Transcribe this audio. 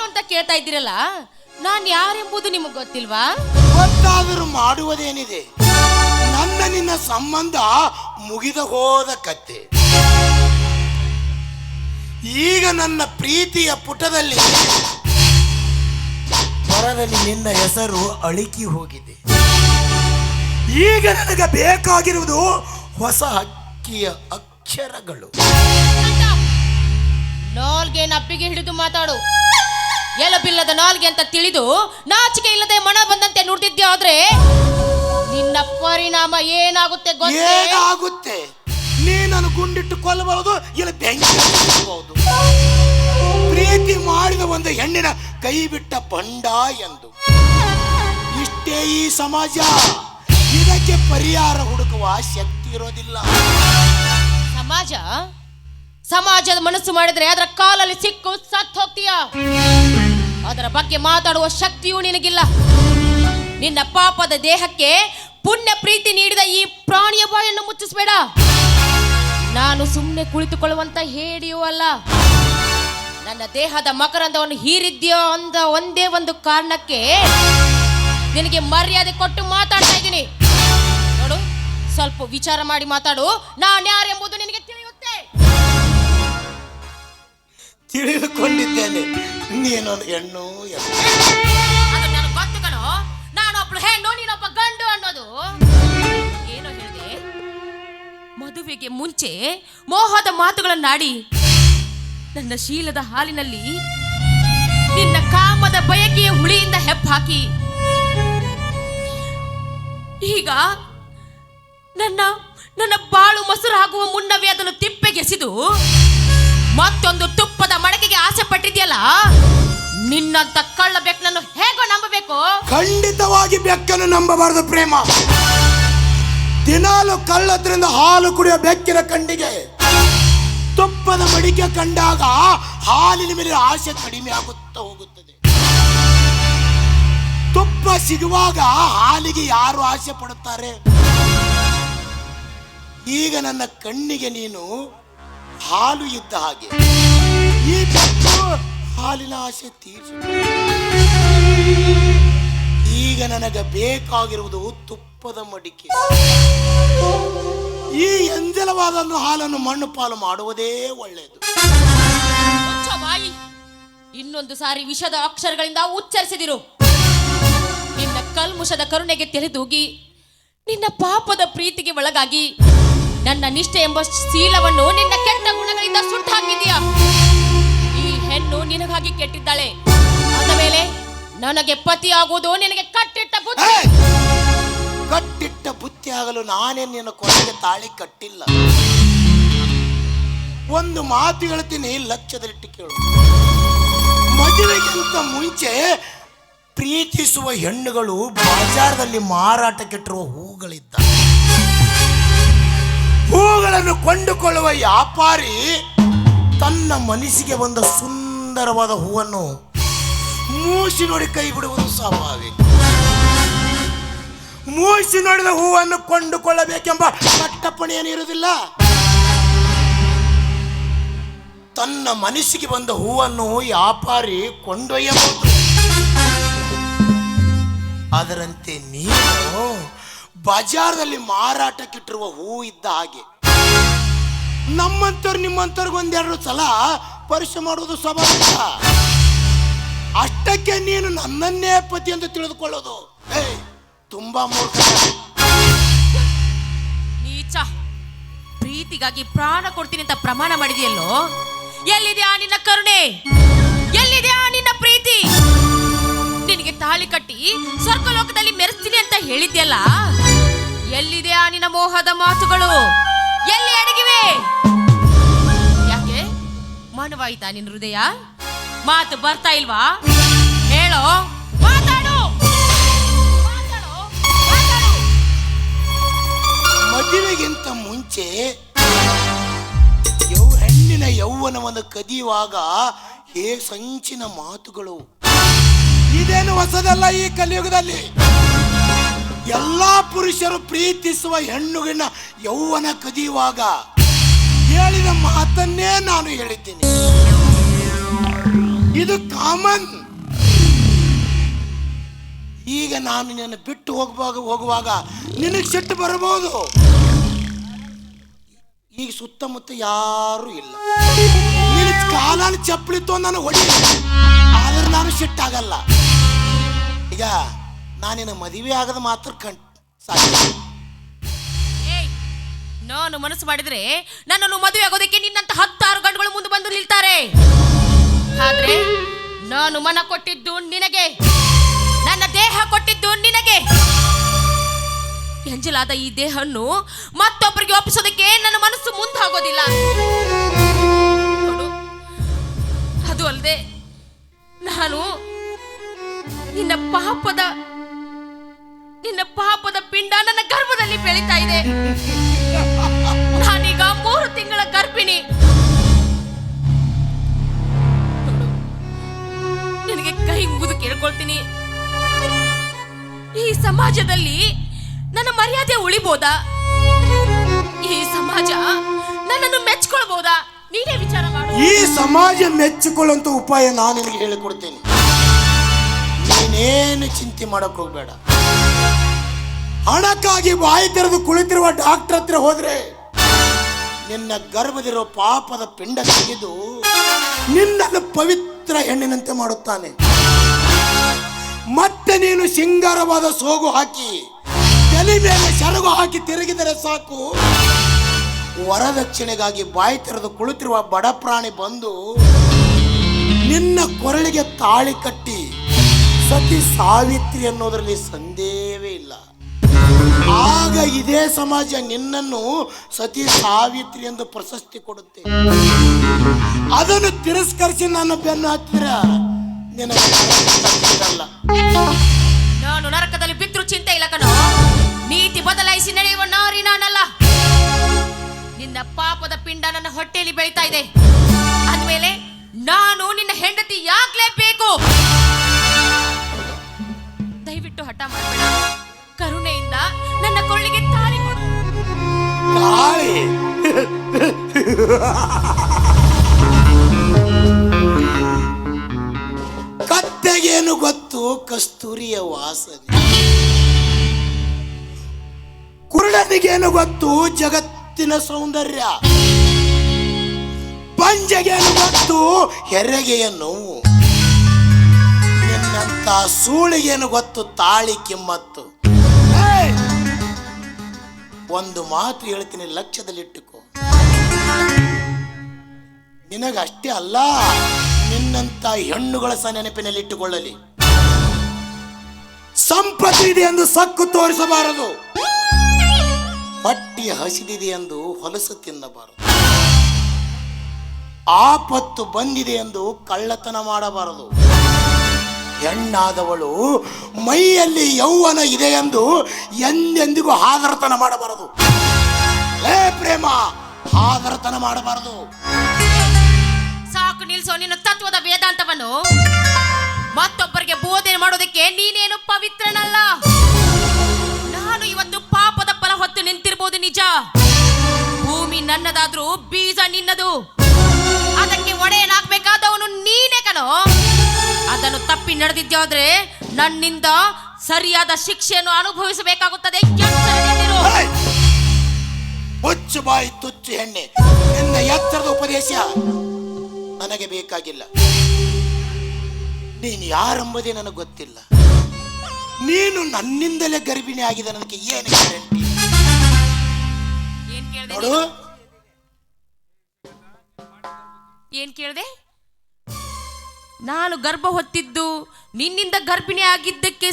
ಅಂತ ಕೇಳ್ತಾ ಇದ್ದೀರಲ್ಲ, ನಾನು ಯಾರೆಂಬುದು ನಿಮಗೆ ಗೊತ್ತಿಲ್ವಾ? ಗೊತ್ತಾದರೂ ಮಾಡುವುದೇನಿದೆ? ನನ್ನ ನಿನ್ನ ಸಂಬಂಧ ಮುಗಿದ ಹೋದ ಕತ್ತೆ. ಈಗ ನನ್ನ ಪ್ರೀತಿಯ ಪುಟದಲ್ಲಿ ಹೊರದಲ್ಲಿ ನಿನ್ನ ಹೆಸರು ಅಳಿಕಿ ಹೋಗಿದೆ. ಈಗ ನನಗೆ ಬೇಕಾಗಿರುವುದು ಹೊಸ ಹಕ್ಕಿಯ ಅಕ್ಷರಗಳು. ನಾಲ್ಗೆ ನಪ್ಪಿಗೆ ಹಿಡಿದು ಮಾತಾಡು. ಎಲಬಿಲ್ಲದ ನಾಲ್ಗೆ ಅಂತ ತಿಳಿದು ನಾಚಿಕೆ ಇಲ್ಲದೆ ಮನ ಬಂದಂತೆ ನುಡಿದಿದ್ದೆ ಆದ್ರೆ ನಿನ್ನ ಪರಿಣಾಮ ಏನಾಗುತ್ತೆ ಗೊತ್ತೇ? ಏನಾಗುತ್ತೆ? ನೀನನ್ನು ಗುಂಡಿಟ್ಟು ಕೊಲ್ಲಬಹುದು, ಇಲ್ಲ ಬೆಂಕಿ ಹಚ್ಚಬಹುದು. ಪ್ರೀತಿ ಮಾಡಿದ ಒಂದು ಹೆಣ್ಣಿನ ಕೈ ಬಿಟ್ಟ ಬಂಡ ಎಂದು. ಇಷ್ಟೇ ಈ ಸಮಾಜ. ಇದಕ್ಕೆ ಪರಿಹಾರ ಹುಡುಕುವ ಶಕ್ತಿ ಇರೋದಿಲ್ಲ. ಸಮಾಜದ ಮನಸ್ಸು ಮಾಡಿದ್ರೆ ಅದರ ಕಾಲಲ್ಲಿ ಸಿಕ್ಕು ಸತ್ತು ಹೋಗ್ತೀಯ. ಅದರ ಬಗ್ಗೆ ಮಾತಾಡುವ ಶಕ್ತಿಯೂ ನಿನಗಿಲ್ಲ. ನಿನ್ನ ಪಾಪದ ದೇಹಕ್ಕೆ ಪುಣ್ಯ ಪ್ರೀತಿ ನೀಡಿದ ಈ ಪ್ರಾಣಿಯ ಬಾಯನ್ನು ಮುಚ್ಚಿಸಬೇಡ. ನಾನು ಸುಮ್ಮನೆ ಕುಳಿತುಕೊಳ್ಳುವಂತ ಹೇಡಿಯೂ ಅಲ್ಲ. ನನ್ನ ದೇಹದ ಮಕರಂದವನ್ನು ಹೀರಿದ್ಯೋ ಅಂದ ಒಂದೇ ಒಂದು ಕಾರಣಕ್ಕೆ ನಿನಗೆ ಮರ್ಯಾದೆ ಕೊಟ್ಟು ಮಾತಾಡ್ತಾ ಇದ್ದೀನಿ. ನೋಡು, ಸ್ವಲ್ಪ ವಿಚಾರ ಮಾಡಿ ಮಾತಾಡು. ನಾನು ಯಾರೆಂಬುದು ನಿನಗೆ ತಿಳಿಯುತ್ತೆ. ತಿಳಿದುಕೊಂಡಿದ್ದೇನೆ, ನೀನೊಂದು ಹೆಣ್ಣು. ಅದು ನನಗೆ ಗೊತ್ತು ಕಣೋ. ನಾನೊಬ್ಳು ಹೆಣ್ಣು, ನೀನೊಬ್ಬ ಗಂಡು ಅನ್ನೋದು. ಏನೋ ಹೇಳಿದೆ? ಮದುವೆಗೆ ಮುಂಚೆ ಮೋಹದ ಮಾತುಗಳನ್ನಾಡಿ ನನ್ನ ಶೀಲದ ಹಾಲಿನಲ್ಲಿ ನಿನ್ನ ಕಾಮದ ಬಯಕೆಯ ಹುಳಿಯಿಂದ ಹೆಪ್ಪಾಕಿ ಈಗ ನನ್ನ ಬಾಳು ಮೊಸರು ಆಗುವ ಮುನ್ನವೇ ಅದನ್ನು ತಿಪ್ಪೆಗೆಸಿದು ಮತ್ತೊಂದು ತುಪ್ಪದ ಮಡಕೆಗೆ ಆಸೆ ಪಟ್ಟಿದ್ಯಲ್ಲ. ನಿನ್ನಂತ ಕಳ್ಳ ಬೆಕ್ಕನನ್ನು ಹೇಗೋ ನಂಬಬೇಕು? ಖಂಡಿತವಾಗಿ ಬೆಕ್ಕನ್ನು ನಂಬಬಾರದು ಪ್ರೇಮ. ದಿನಾಲು ಕಳ್ಳದ್ರಿಂದ ಹಾಲು ಕುಡಿಯೋ ಬೆಕ್ಕಿನ ಕಣ್ಣಿಗೆ ತುಪ್ಪದ ಮಡಿಕೆ ಕಂಡಾಗ ಹಾಲಿನ ಮೇಲೆ ಆಸೆ ಕಡಿಮೆ ಆಗುತ್ತಾ ಹೋಗುತ್ತದೆ. ತುಪ್ಪ ಸಿಗುವಾಗ ಹಾಲಿಗೆ ಯಾರು ಆಸೆ ಪಡುತ್ತಾರೆ? ಈಗ ನನ್ನ ಕಣ್ಣಿಗೆ ನೀನು ಹಾಲು ಇದ್ದ ಹಾಗೆ. ಈ ಬೆಕ್ಕು ಹಾಲಿನ ಆಸೆ ತೀರಿಸಿ. ಈಗ ನನಗೆ ಬೇಕಾಗಿರುವುದು ತುಪ್ಪದ ಮಡಿಕೆ. ಈ ಎಂಜಲವಾದ ಹಾಲನ್ನು ಮಣ್ಣು ಪಾಲು ಮಾಡುವುದೇ ಒಳ್ಳೆಯದು. ಇನ್ನೊಂದು ಸಾರಿ ವಿಷದ ಅಕ್ಷರಗಳಿಂದ ಉಚ್ಚರಿಸಿದಿರು. ನಿನ್ನ ಕಲ್ಮುಷದ ಕರುಣೆಗೆ ತೆರೆದೂಗಿ ನಿನ್ನ ಪಾಪದ ಪ್ರೀತಿಗೆ ಒಳಗಾಗಿ ನನ್ನ ನಿಷ್ಠೆ ಎಂಬ ಶೀಲವನ್ನು ನಿನ್ನ ಕೆಟ್ಟ ಗುಣಗಳಿಂದ ಸುಟ್ಟು ಹಾಕಿದೀಯ. ಈ ಹೆಣ್ಣು ನಿನಗಾಗಿ ಕೆಟ್ಟಿದ್ದಾಳೆ. ಆದ ಮೇಲೆ ನನಗೆ ಪತಿ ಆಗುವುದು ನಿನಗೆ ಕಟ್ಟಿಟ್ಟ ಬುತ್ತಿ. ಕಟ್ಟಿಟ್ಟ ಬುತ್ತಿ ಆಗಲು ನಾನೇ ನಿನ್ನ ಕೊನೆಗೆ ತಾಳಿ ಕಟ್ಟಿಲ್ಲ. ಒಂದು ಮಾತು ಹೇಳ್ತೀನಿ, ಲಕ್ಷ್ಯದಲ್ಲಿಟ್ಟು ಕೇಳು. ಮದುವೆಗಿಂತ ಮುಂಚೆ ಪ್ರೀತಿಸುವ ಹೆಣ್ಣುಗಳು ಬಾಜಾರದಲ್ಲಿ ಮಾರಾಟಕ್ಕಿಟ್ಟಿರುವ ಹೂಗಳಿದ್ದ. ಹೂಗಳನ್ನು ಕೊಂಡುಕೊಳ್ಳುವ ವ್ಯಾಪಾರಿ ತನ್ನ ಮನಸ್ಸಿಗೆ ಬಂದ ಸುಂದರವಾದ ಹೂವನ್ನು ಮೂಸಿ ನೋಡಿ ಕೈ ಬಿಡುವುದು ಸ್ವಾಭಾವಿಕ. ಮೂಸಿ ನೋಡಿದ ಹೂವನ್ನು ಕೊಂಡುಕೊಳ್ಳಬೇಕೆಂಬ ಕಟ್ಟಪ್ಪಣೆ ಏನಿರುವುದಿಲ್ಲ. ತನ್ನ ಮನಸ್ಸಿಗೆ ಬಂದ ಹೂವನ್ನು ವ್ಯಾಪಾರಿ ಕೊಂಡೊಯ್ಯಬಹುದು. ಅದರಂತೆ ನೀನು ಬಜಾರ್ದಲ್ಲಿ ಮಾರಾಟಕ್ಕಿಟ್ಟಿರುವ ಹೂ ಇದ್ದ ಹಾಗೆ. ನಮ್ಮಂತವ್ರು ನಿಮ್ಮಂತವ್ರಿಗೆ ಒಂದೆರಡು ಸಲ ಪರೀಕ್ಷೆ ಮಾಡುವುದು ಸ್ವಾಭಾವಿಕ. ಅಷ್ಟಕ್ಕೆ ನೀನು ನನ್ನನ್ನೇ ಪತಿ ಎಂದು ತಿಳಿದುಕೊಳ್ಳೋದು ತುಂಬಾ ಮೂರ್ಖ. ನೀಚ. ಪ್ರೀತಿಗಾಗಿ ಪ್ರಾಣ ಕೊಡ್ತೀನಿ ಅಂತ ಪ್ರಮಾಣ ಮಾಡಿದೆಯಲ್ಲೋ. ಎಲ್ಲಿದೆ ಆ ನಿನ್ನ ಕರುಣೆ? ಎಲ್ಲಿದೆ ಆ ನಿನ್ನ ಪ್ರೀತಿ? ನಿನಗೆ ತಾಳಿ ಕಟ್ಟಿ ಸ್ವರ್ಗಲೋಕದಲ್ಲಿ ಮೆರೆಸ್ತೀನಿ ಅಂತ ಹೇಳಿದ್ಯಲ್ಲ, ಎಲ್ಲಿದೆ ಆ ನಿನ್ನ ಮೋಹದ ಮಾತುಗಳು? ಎಲ್ಲಿ ಅಡಗಿವೆ? ಯಾಕೆ ಮನವಾಯ್ತಾ ನಿನ್ನ ಹೃದಯ? ಮಾತು ಬರ್ತಾ ಇಲ್ವಾ? ಹೇಳೋ, ಮಾತಾಡು. ಮದುವೆಗಿಂತ ಮುಂಚೆ ಹೆಣ್ಣಿನ ಯೌವನವನ್ನು ಕದಿಯುವಾಗ ಸಂಚಿನ ಮಾತುಗಳು. ಇದೇನು ಹೊಸದಲ್ಲ ಈ ಕಲಿಯುಗದಲ್ಲಿ. ಎಲ್ಲಾ ಪುರುಷರು ಪ್ರೀತಿಸುವ ಹೆಣ್ಣುಗಿನ ಯೌವನ ಕದಿಯುವಾಗ ಹೇಳಿದ ಮಾತನ್ನೇ ನಾನು ಹೇಳಿದ್ದೀನಿ. ಇದು ಕಾಮನ್. ಈಗ ನಾನು ನಿನ್ನ ಬಿಟ್ಟು ಹೋಗುವಾಗ ನಿನಗೆ ಸಿಟ್ಟು ಬರಬಹುದು. ಈಗ ಸುತ್ತಮುತ್ತ ಯಾರು ಇಲ್ಲ, ನಿನ್ನ ಕಾಲಲ್ಲಿ ಚಪ್ಪಲಿತ್ತು ನಾನು ಹೊಡಿ, ಆದ್ರೆ ನಾನು ಸಿಟ್ಟಾಗಲ್ಲ. ಈಗ ನಾನಿನ ಮದುವೆ ಆಗದ ಮಾತ್ರ ನಾನು ಮನಸ್ಸು ಮಾಡಿದ್ರೆ ನನ್ನನ್ನು ಮದುವೆ ಆಗೋದಕ್ಕೆ ನಿನ್ನಂತ 10 ಗಂಡುಗಳು ಮುಂದೆ ಬಂದು ನಿಲ್ತಾರೆ. ಆದ್ರೆ ನಾನು ಮನ ಕೊಟ್ಟಿದ್ದು ನಿನಗೆ, ನನ್ನ ದೇಹ ಕೊಟ್ಟಿದ್ದು ನಿನಗೆ. ಎಂಜಲಾದ ಈ ದೇಹವನ್ನು ಮತ್ತೊಬ್ಬರಿಗೆ ಒಪ್ಪಿಸೋದಕ್ಕೆ ನನ್ನ ಮನಸ್ಸು ಮುಂದಾಗೋದಿಲ್ಲ. ನೋಡು, ಅದು ಅಲ್ಲದೆ ನಾನು ನಿನ್ನ ಪಾಪದ ಪಿಂಡ ನನ್ನ ಗರ್ಭದಲ್ಲಿ ಬೆಳೀತಾ ಇದೆ. ನಾನೀಗ 3 ತಿಂಗಳ ಗರ್ಭಿಣಿ. ನಿನಗೆ ಕೈ ಮುಗಿದು ಕೇಳ್ಕೊಳ್ತೀನಿ, ಈ ಸಮಾಜದಲ್ಲಿ ನನ್ನ ಮರ್ಯಾದೆ ಉಳಿಬೋದಾ? ಈ ಸಮಾಜ ನನ್ನನ್ನು ಮೆಚ್ಕೊಳ್ಬಹುದಾ? ನೀನೇ ವಿಚಾರ ಮಾಡು. ಈ ಸಮಾಜ ಮೆಚ್ಚಿಕೊಳ್ಳುವಂತ ಉಪಾಯ ನಾನು ನಿನಗೆ ಹೇಳಿಕೊಡ್ತೇನೆ. ನೀನೇನು ಚಿಂತೆ ಮಾಡಕ್ ಹೋಗ್ಬೇಡ. ಹಣಕ್ಕಾಗಿ ಬಾಯಿ ತೆರೆದು ಕುಳಿತಿರುವ ಡಾಕ್ಟರ್ ಹತ್ರ ಹೋದ್ರೆ ನಿನ್ನ ಗರ್ಭದಿರೋ ಪಾಪದ ಪಿಂಡ ತೆಗೆದು ನಿನ್ನನ್ನು ಪವಿತ್ರ ಹೆಣ್ಣಿನಂತೆ ಮಾಡುತ್ತಾನೆ. ಮತ್ತೆ ನೀನು ಸಿಂಗಾರವಾದ ಸೋಗು ಹಾಕಿ ತಲೆ ಮೇಲೆ ಸೆರಗು ಹಾಕಿ ತಿರುಗಿದರೆ ಸಾಕು, ವರದಕ್ಷಿಣೆಗಾಗಿ ಬಾಯಿ ತೆರೆದು ಕುಳಿತಿರುವ ಬಡ ಪ್ರಾಣಿ ಬಂದು ನಿನ್ನ ಕೊರಳಿಗೆ ತಾಳಿ ಕಟ್ಟಿ ಸತಿ ಸಾವಿತ್ರಿ ಅನ್ನೋದರಲ್ಲಿ ಸಂದೇಹವೇ ಇಲ್ಲ. ಆಗ ಇದೇ ಸಮಾಜ ನಿನ್ನನ್ನು ಸತಿ ಸಾವಿತ್ರಿ ಎಂದು ಪ್ರಶಸ್ತಿ ಕೊಡುತ್ತೆ. ಅದನ್ನು ತಿರಸ್ಕರಿಸಿ ನನ್ನ ಬೆನ್ನು ಹತ್ತಿರ ನಿನಗೆ ನಾನು ನರಕದಲ್ಲಿ ಬಿದ್ರು ಚಿಂತೆ ಇಲ್ಲ ಕಣೋ. ನೀತಿ ಬದಲಾಯಿಸಿ ನಡೆಯುವ ನಾರಿ ನಾನಲ್ಲ. ನಿನ್ನ ಪಾಪದ ಪಿಂಡ ನನ್ನ ಹೊಟ್ಟೆಯಲ್ಲಿ ಬೆಳೀತಾ ಇದೆ ಅಂದಮೇಲೆ ನಾನು ನಿನ್ನ ಹೆಂಡತಿ ಯಾಕ್ಲೇಬೇಕು? ದಯವಿಟ್ಟು ಹಠ ಮಾಡಬೇಡ. ಕರುಣೆಯಿಂದ ನನ್ನ ಕೊಳ್ಳಿಗೆ ತಾಳಿ ಕೊಡು. ಕತ್ತೆಗೇನು ಗೊತ್ತು ಕಸ್ತೂರಿಯ ವಾಸನೆ, ಕುರುಡನಿಗೇನು ಗೊತ್ತು ಜಗತ್ತಿನ ಸೌಂದರ್ಯ, ಪಂಜೆಗೇನು ಗೊತ್ತು ಹೆರಿಗೆಯ ನೋವು, ನಿನ್ನಂತ ಸೂಳಿಗೇನು ಗೊತ್ತು ತಾಳಿ ಕಿಮ್ಮತ್ತು. ಒಂದು ಮಾತು ಹೇಳ್ತೀನಿ, ಲಕ್ಷ್ಯದಲ್ಲಿಟ್ಟುಕೋ. ನಿನಗಷ್ಟೇ ಅಲ್ಲ, ನಿನ್ನಂತ ಹೆಣ್ಣುಗಳ ಸಹ ನೆನಪಿನಲ್ಲಿಟ್ಟುಕೊಳ್ಳಲಿ. ಸಂಪತ್ತು ಇದೆ ಎಂದು ಸಕ್ಕು ತೋರಿಸಬಾರದು, ಹೊಟ್ಟಿ ಹಸಿದಿದೆ ಎಂದು ಹೊಲಸು ತಿನ್ನಬಾರದು, ಆಪತ್ತು ಬಂದಿದೆ ಎಂದು ಕಳ್ಳತನ ಮಾಡಬಾರದು. ಹೆಣ್ಣಾದವಳು ಮೈಯಲ್ಲಿ ಯೌವನ ಇದೆ ಎಂದು ಎಂದೆಂದಿಗೂ ಹಾದರತನ ಮಾಡಬಾರದು. ಲೇ ಪ್ರೇಮ, ಹಾದರತನ ಮಾಡಬಾರದು. ಸಾಕು ನಿಲ್ಸೋ ನಿನ್ನ ತತ್ವದ ವೇದಾಂತವನ್ನು. ಮತ್ತೊಬ್ಬರಿಗೆ ಬೋಧನೆ ಮಾಡೋದಕ್ಕೆ ನೀನೇನು ಪವಿತ್ರನಲ್ಲ. ನಾನು ಇವತ್ತು ಪಾಪದ ಫಲ ಹೊತ್ತು ನಿಂತಿರ್ಬೋದು ನಿಜ. ಭೂಮಿ ನನ್ನದಾದ್ರೂ ಬೀಜ ನಿನ್ನದು. ಅದಕ್ಕೆ ಒಡೆಯನಾಗಬೇಕಾದವನು ನೀನೇ ಕಣೋ. ಅದನ್ನು ತಪ್ಪಿ ನಡೆದಿದ್ದಾದ್ರೆ ನನ್ನಿಂದ ಸರಿಯಾದ ಶಿಕ್ಷೆಯನ್ನು ಅನುಭವಿಸಬೇಕಾಗುತ್ತದೆ. ಹುಚ್ಚು ಬಾಯಿ ತುಚ್ಚು ಹೆಣ್ಣೆ, ನಿನ್ನ ಎತ್ತರದ ಉಪದೇಶ ನನಗೆ ಬೇಕಾಗಿಲ್ಲ. ನೀನು ಯಾರೆಂಬುದೇ ನನಗೆ ಗೊತ್ತಿಲ್ಲ. ನೀನು ನನ್ನಿಂದಲೇ ಗರ್ಭಿಣಿ ಆಗಿದೆ, ನನಗೆ ಏನು ಗ್ಯಾರಂಟಿ? ನೋಡು, ಏನ್ ಕೇಳಿದೆ? ನಾನು ಗರ್ಭ ಹೊತ್ತಿದ್ದು ನಿನ್ನಿಂದ ಗರ್ಭಿಣಿ ಆಗಿದ್ದಕ್ಕೆ